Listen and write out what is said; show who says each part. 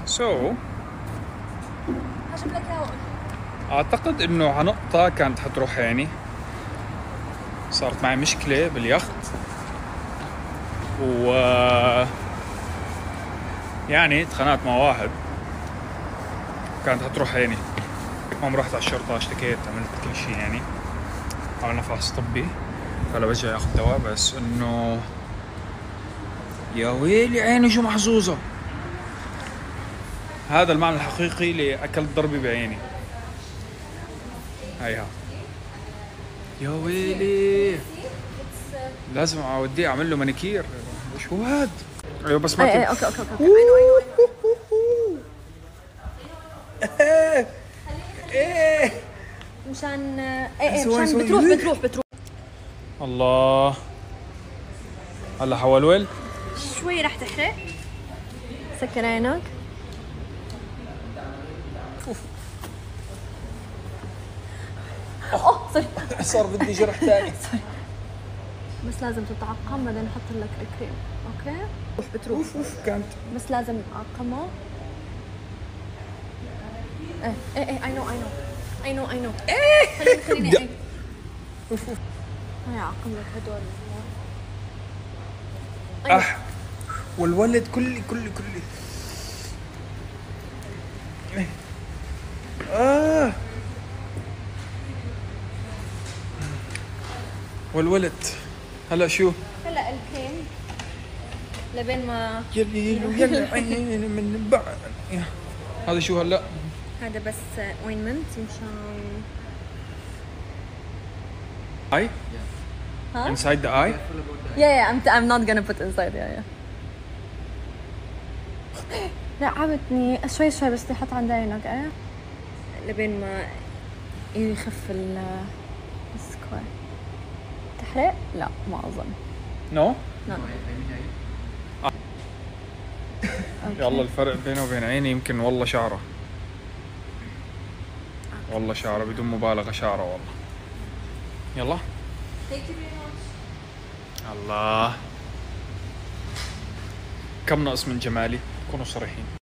Speaker 1: سو
Speaker 2: هجيب لك اياه.
Speaker 1: اعتقد انه على نقطة كانت حتروح عيني. صارت معي مشكلة باليخت و يعني اتخانقت مع واحد، كانت حتروح عيني. قام رحت على الشرطة، اشتكيت، عملت كل شيء يعني، عملنا فحص طبي، هلا بجي اخذ دواء. بس انه يا ويلي عيني شو محظوظة. هذا المعنى الحقيقي لأكلت ضربي بعيني. هيها يا ويلي، لازم اوديه اعمل له مانيكير. شو هاد؟ ايوه بس ما
Speaker 2: اي اوكي I know.
Speaker 1: ايه
Speaker 2: مشان مشان بتروح
Speaker 1: الله. هلا حولول
Speaker 2: شوي رح تحرق. سكر عينك. اوه سوري.
Speaker 1: صار بدي جرح ثاني.
Speaker 2: بس لازم تتعقم بعدين نحط لك الكريم. اوكي بتروح
Speaker 1: كانت
Speaker 2: بس لازم اعقمه. ايه I know خليني هاي اعقم لك هدول.
Speaker 1: والولد كلي والولد هلا شو؟
Speaker 2: هلا الكريم لبين ما
Speaker 1: يلا عيني من بعد. هذا شو هلا؟
Speaker 2: هذا بس اوينمنت مشان
Speaker 1: اي
Speaker 2: ها؟
Speaker 1: inside the eye.
Speaker 2: Yeah, I'm not gonna put inside. Yeah. لا عبتني شوي بس تحط عند عينك. ايه لبين ما يخف السكوير. تحرق؟ لا ما اظن.
Speaker 1: نو
Speaker 2: لا
Speaker 1: يلا الفرق بينه وبين عيني يمكن والله شعره. والله شعره بدون مبالغة، شعره والله. يلا الله. كم ناقص من جمالي؟ كونوا صريحين.